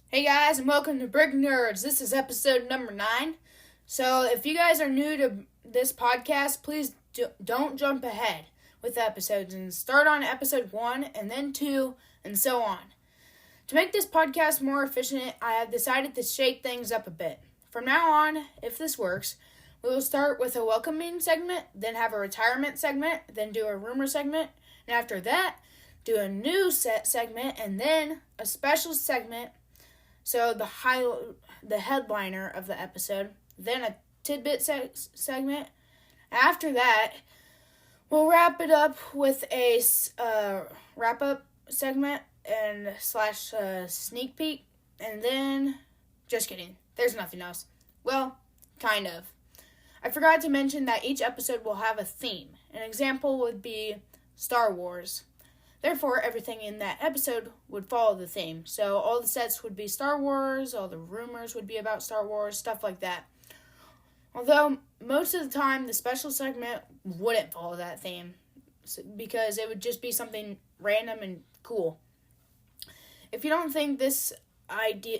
Hey guys, and welcome to Brick Nerds. This is episode number 9. So, if you guys are new to this podcast, please don't jump ahead with episodes and start on episode 1 and then 2 and so on. To make this podcast more efficient, I have decided to shake things up a bit. From now on, if this works, we will start with a welcoming segment, then have a retirement segment, then do a rumor segment, and after that, do a new segment, and then a special segment. So the headliner of the episode, then a tidbit segment. After that, we'll wrap it up with a wrap-up segment and slash sneak peek. And then, just kidding, there's nothing else. Well, kind of. I forgot to mention that each episode will have a theme. An example would be Star Wars. Therefore, everything in that episode would follow the theme. So all the sets would be Star Wars, all the rumors would be about Star Wars, stuff like that. Although, most of the time, the special segment wouldn't follow that theme because it would just be something random and cool. If you don't think this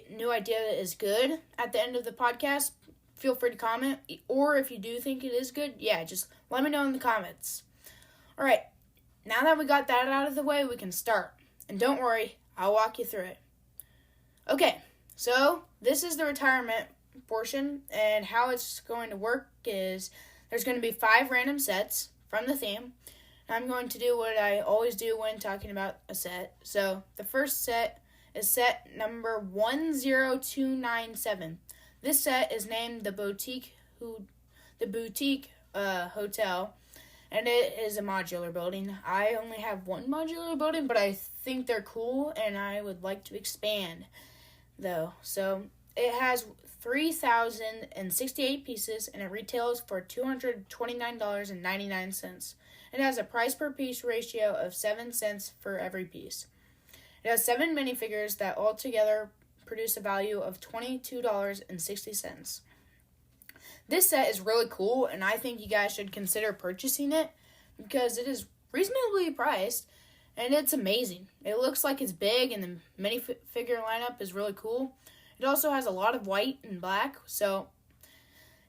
new idea is good at the end of the podcast, feel free to comment. Or if you do think it is good, just let me know in the comments. Alright. Now that we got that out of the way, we can start. And don't worry, I'll walk you through it. Okay, so this is the retirement portion, and how it's going to work is there's going to be 5 random sets from the theme. And I'm going to do what I always do when talking about a set. So the first set is set number 10297. This set is named the Boutique Hotel. And it is a modular building. I only have one modular building, but I think they're cool, and I would like to expand, though. So, it has 3,068 pieces, and it retails for $229.99. It has a price per piece ratio of 7 cents for every piece. It has 7 minifigures that altogether produce a value of $22.60. This set is really cool, and I think you guys should consider purchasing it because it is reasonably priced, and it's amazing. It looks like it's big, and the minifigure lineup is really cool. It also has a lot of white and black, so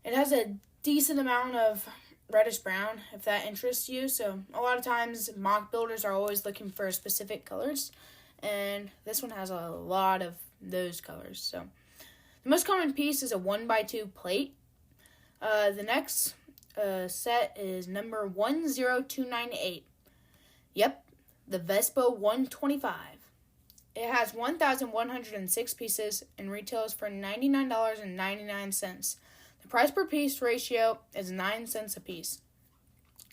it has a decent amount of reddish brown, if that interests you. So a lot of times, mock builders are always looking for specific colors, and this one has a lot of those colors. So the most common piece is a 1x2 plate. The next set is number 10298. Yep, the Vespa 125. It has 1,106 pieces and retails for $99.99. The price per piece ratio is 9 cents a piece.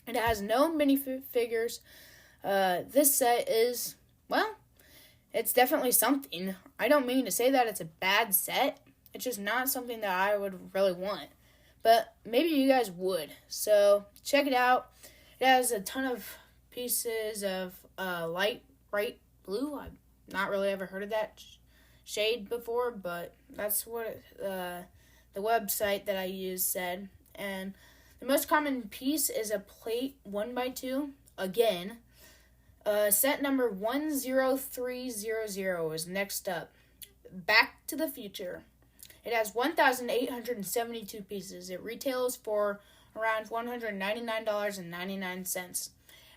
It has no minifigures. This set is, it's definitely something. I don't mean to say that it's a bad set. It's just not something that I would really want. But maybe you guys would. So check it out. It has a ton of pieces of light, bright blue. I've not really ever heard of that shade before, but that's what the website that I use said. And the most common piece is a plate 1x2. Again, set number 10300 is next up. Back to the Future. It has 1,872 pieces. It retails for around $199.99.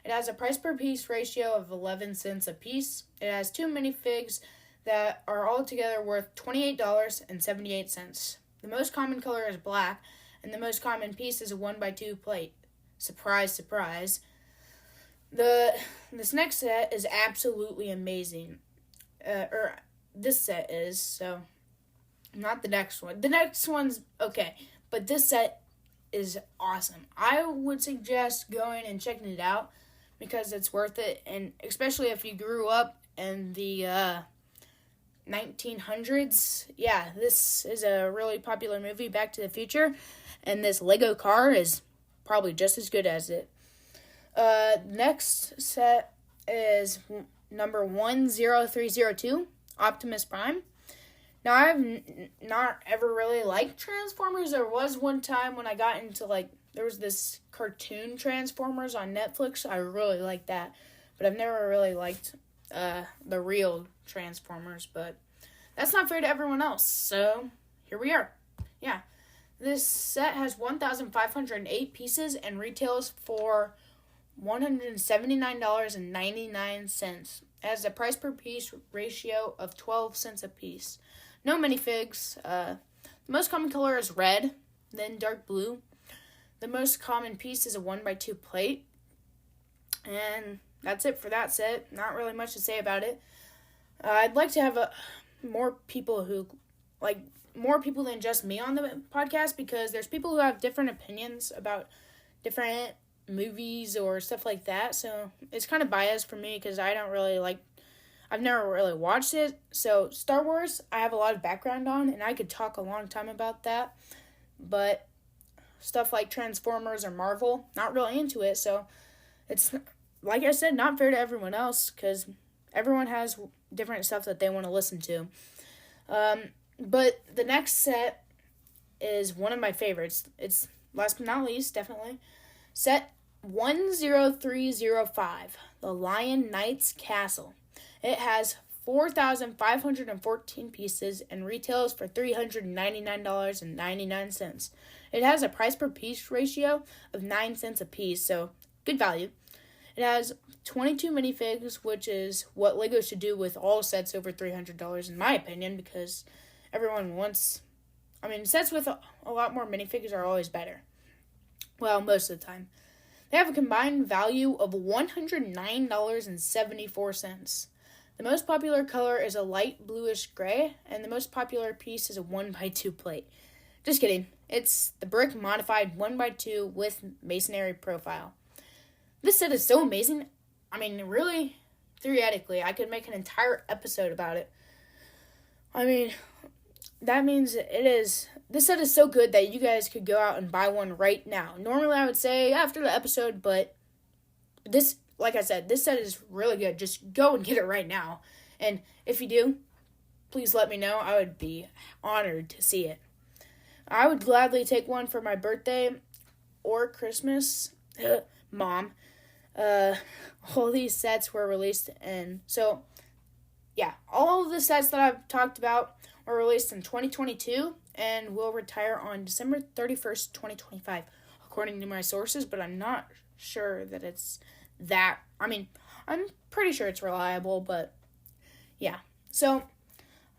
It has a price per piece ratio of 11 cents a piece. It has 2 minifigs that are altogether worth $28.78. The most common color is black, and the most common piece is a 1x2 plate. Surprise, surprise. This next set is absolutely amazing. This set is, so... Not the next one. The next one's okay, but this set is awesome. I would suggest going and checking it out because it's worth it, and especially if you grew up in the 1900s. Yeah, this is a really popular movie, Back to the Future, and this Lego car is probably just as good as it. Next set is number 10302, Optimus Prime. Now, I've not ever really liked Transformers. There was one time when I got into, there was this cartoon Transformers on Netflix. I really liked that. But I've never really liked the real Transformers. But that's not fair to everyone else. So here we are. Yeah. This set has 1,508 pieces and retails for $179.99. It has a price per piece ratio of 12 cents a piece. No minifigs. The most common color is red, then dark blue. The most common piece is a 1x2 plate. And that's it for that set. Not really much to say about it. I'd like to have more people than just me on the podcast, because there's people who have different opinions about different movies or stuff like that. So it's kind of biased for me because I've never really watched it. So Star Wars, I have a lot of background on, and I could talk a long time about that. But stuff like Transformers or Marvel, not really into it. So it's, like I said, not fair to everyone else, because everyone has different stuff that they want to listen to. But the next set is one of my favorites. It's, last but not least, definitely, set 10305, the Lion Knights Castle. It has 4,514 pieces and retails for $399.99. It has a price per piece ratio of 9 cents a piece, so good value. It has 22 minifigs, which is what LEGO should do with all sets over $300, in my opinion, because everyone wants... sets with a lot more minifigs are always better. Well, most of the time. They have a combined value of $109.74. The most popular color is a light bluish gray, and the most popular piece is a 1x2 plate. Just kidding. It's the brick modified 1x2 with masonry profile. This set is so amazing. Really, theoretically, I could make an entire episode about it. That means this set is so good that you guys could go out and buy one right now. Normally, I would say after the episode, but this, like I said, this set is really good. Just go and get it right now. And if you do, please let me know. I would be honored to see it. I would gladly take one for my birthday or Christmas. Mom. All these sets were released, and so, yeah, all of the sets that I've talked about were released in 2022 and will retire on December 31st, 2025, according to my sources, but I'm not sure that it's that. I'm pretty sure it's reliable, but yeah. So,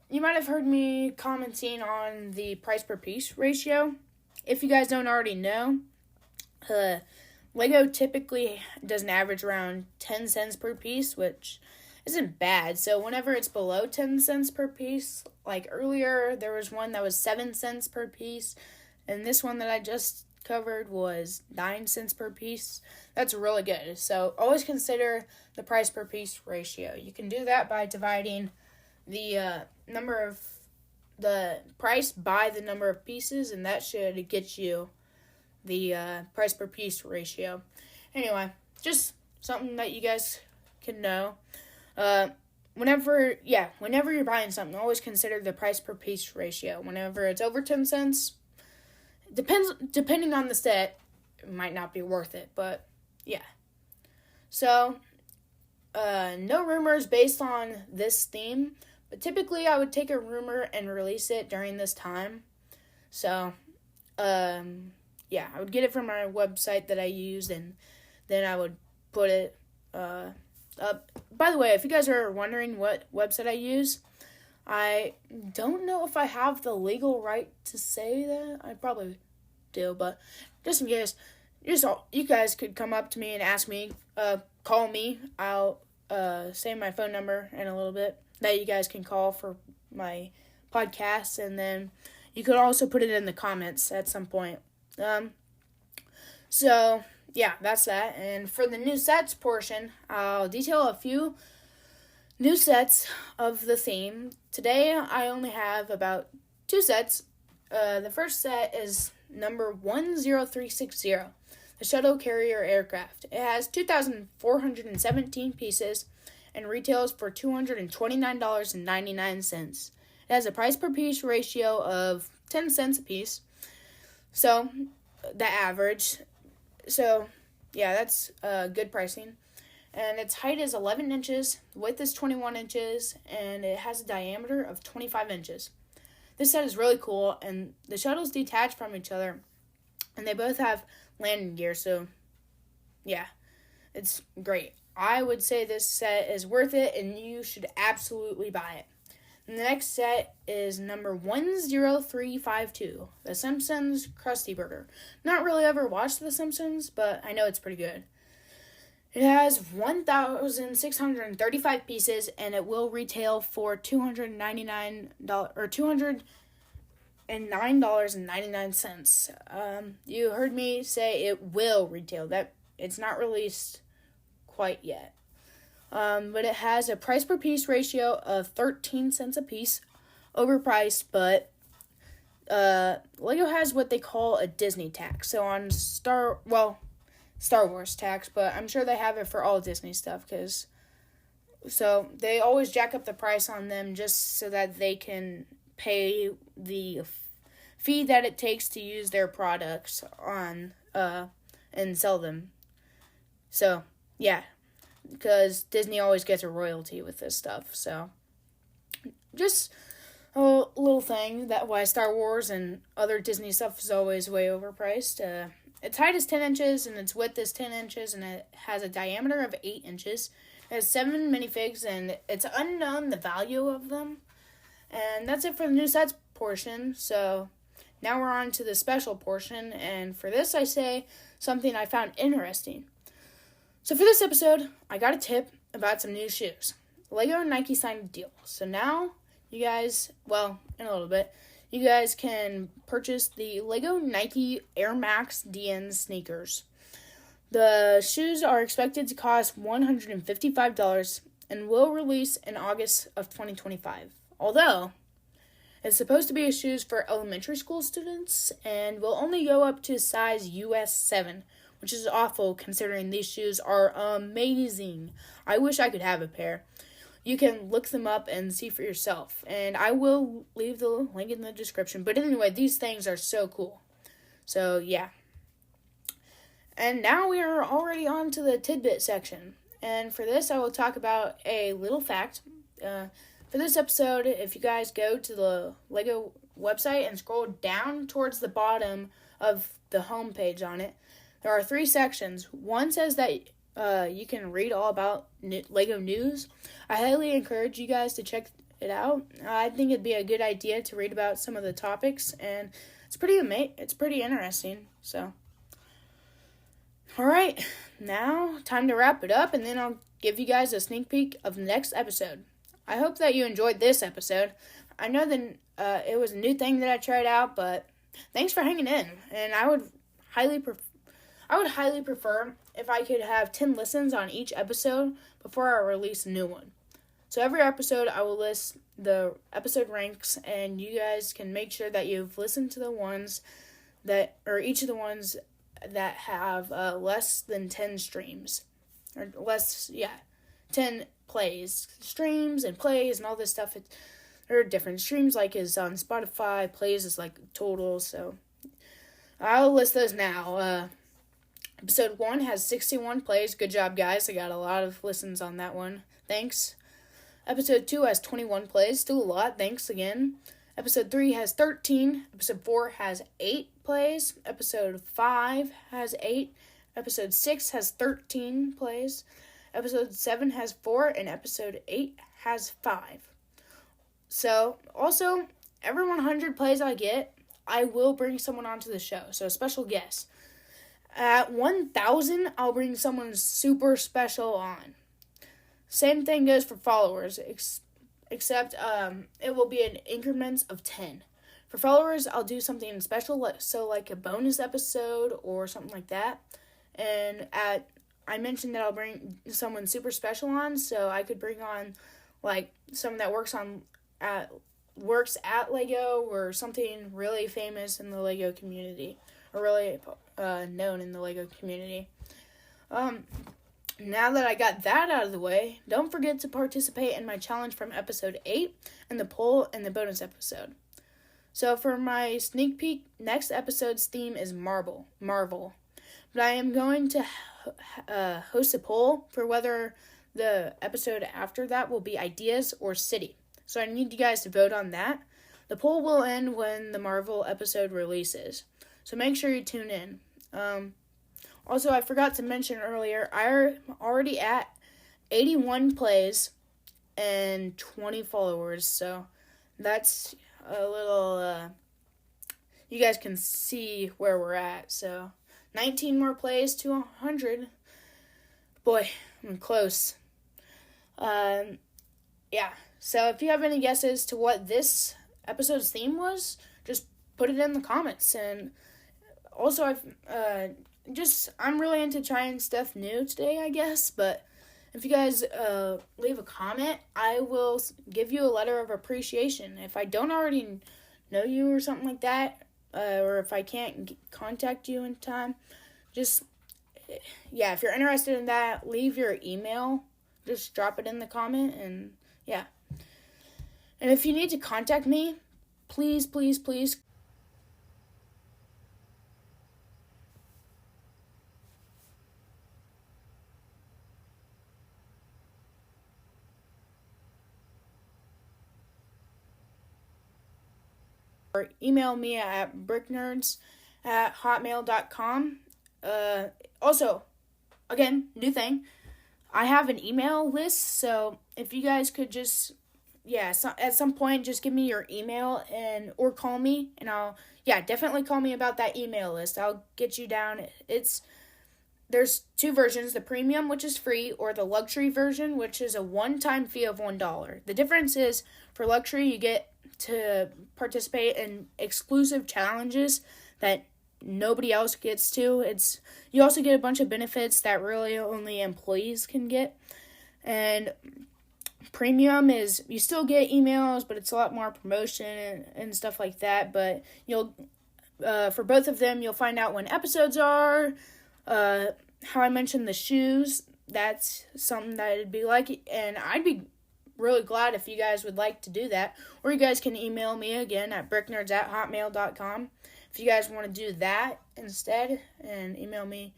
you might have heard me commenting on the price per piece ratio. If you guys don't already know, LEGO typically does an average around 10 cents per piece, which isn't bad. So whenever it's below 10 cents per piece, like earlier there was one that was 7 cents per piece, and this one that I just covered was 9 cents per piece. That's really good. So always consider the price per piece ratio. You can do that by dividing the price by the number of pieces, and that should get you the price per piece ratio. Anyway, just something that you guys can know. Whenever you're buying something, always consider the price per piece ratio. Whenever it's over 10 cents, depending on the set, it might not be worth it, but yeah. So, no rumors based on this theme, but typically I would take a rumor and release it during this time. So, yeah, I would get it from my website that I used, and then I would put it up. By the way, if you guys are wondering what website I use, I don't know if I have the legal right to say that. I probably do, but just in case, you guys could come up to me and ask me, call me. I'll say my phone number in a little bit that you guys can call for my podcast, and then you could also put it in the comments at some point. So, yeah, that's that. And for the new sets portion, I'll detail a few new sets of the theme. Today, I only have about 2 sets. The first set is number 10360, the Shuttle Carrier Aircraft. It has 2,417 pieces and retails for $229.99. It has a price per piece ratio of 10 cents a piece. So, the average. So, yeah, that's good pricing. And its height is 11 inches, width is 21 inches, and it has a diameter of 25 inches. This set is really cool, and the shuttles detach from each other, and they both have landing gear, so yeah, it's great. I would say this set is worth it, and you should absolutely buy it. And the next set is number 10352, The Simpsons Krusty Burger. Not really ever watched The Simpsons, but I know it's pretty good. It has 1,635 pieces, and it will retail for $299 or $209.99. You heard me say it will retail. That it's not released quite yet. But it has a price per piece ratio of 13 cents a piece, overpriced, but Lego has what they call a Disney tax. So on Star Wars tax, but I'm sure they have it for all Disney stuff, so they always jack up the price on them just so that they can pay the fee that it takes to use their products on and sell them. So, yeah, because Disney always gets a royalty with this stuff, so just a little thing that why Star Wars and other Disney stuff is always way overpriced. Its height is 10 inches, and its width is 10 inches, and it has a diameter of 8 inches. It has 7 minifigs, and it's unknown the value of them. And that's it for the new sets portion. So now we're on to the special portion, and for this I say something I found interesting. So for this episode, I got a tip about some new shoes. Lego and Nike signed a deal. So now you guys, in a little bit, you guys can purchase the Lego Nike Air Max DN sneakers. The shoes are expected to cost $155 and will release in August of 2025. Although, it's supposed to be shoes for elementary school students and will only go up to size US 7, which is awful considering these shoes are amazing. I wish I could have a pair. You can look them up and see for yourself. And I will leave the link in the description. But anyway, these things are so cool. So, yeah. And now we are already on to the tidbit section. And for this, I will talk about a little fact. For this episode, if you guys go to the Lego website and scroll down towards the bottom of the homepage on it, there are 3 sections. One says that you can read all about Lego news. I highly encourage you guys to check it out. I think it'd be a good idea to read about some of the topics, and it's pretty interesting. So, all right, now time to wrap it up, and then I'll give you guys a sneak peek of the next episode. I hope that you enjoyed this episode. I know that it was a new thing that I tried out, but thanks for hanging in, and I would highly prefer if I could have 10 listens on each episode before I release a new one. So every episode, I will list the episode ranks, and you guys can make sure that you've listened to the ones that, or each of the ones that have less than 10 streams. Or 10 plays. Streams and plays and all this stuff, there are different. Streams is on Spotify, plays is total, so I'll list those now. Episode 1 has 61 plays. Good job, guys. I got a lot of listens on that one. Thanks. Episode 2 has 21 plays. Still a lot. Thanks again. Episode 3 has 13. Episode 4 has 8 plays. Episode 5 has 8. Episode 6 has 13 plays. Episode 7 has 4. And episode 8 has 5. So, also, every 100 plays I get, I will bring someone onto the show. So, a special guest. At 1,000, I'll bring someone super special on. Same thing goes for followers, except it will be in increments of 10. For followers, I'll do something special, like a bonus episode or something like that. And I mentioned that I'll bring someone super special on, so I could bring on someone that works at Lego or something really famous in the Lego community, or really known in the Lego community. Now that I got that out of the way, don't forget to participate in my challenge from episode 8 and the poll and the bonus episode. So for my sneak peek, next episode's theme is Marvel. But I am going to host a poll for whether the episode after that will be ideas or city. So I need you guys to vote on that. The poll will end when the Marvel episode releases. So make sure you tune in. Also, I forgot to mention earlier, I'm already at 81 plays and 20 followers. So that's a little, you guys can see where we're at. So 19 more plays to 100. Boy, I'm close. Yeah. So if you have any guesses to what this episode's theme was, just put it in the comments. And also, I'm really into trying stuff new today, I guess. But if you guys leave a comment, I will give you a letter of appreciation. If I don't already know you or something like that, or if I can't contact you in time, if you're interested in that, leave your email. Just drop it in the comment, and yeah. And if you need to contact me, please or email me at bricknerds@hotmail.com. Also, again, new thing, I have an email list, so if you guys could just, at some point, just give me your email or call me, and definitely call me about that email list. I'll get you down. There's two versions, the premium, which is free, or the luxury version, which is a one-time fee of $1. The difference is, for luxury, you get to participate in exclusive challenges that nobody else gets to. You also get a bunch of benefits that really only employees can get. And premium is, you still get emails, but it's a lot more promotion and stuff like that. But you'll, for both of them, you'll find out when episodes are. How I mentioned the shoes, that's something that it'd be like, and I'd be really glad if you guys would like to do that. Or you guys can email me again at bricknerds@hotmail.com. If you guys want to do that instead and email me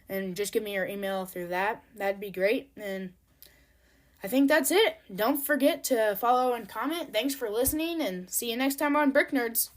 and just give me your email through that, that'd be great. And I think that's it. Don't forget to follow and comment. Thanks for listening, and see you next time on Brick Nerds.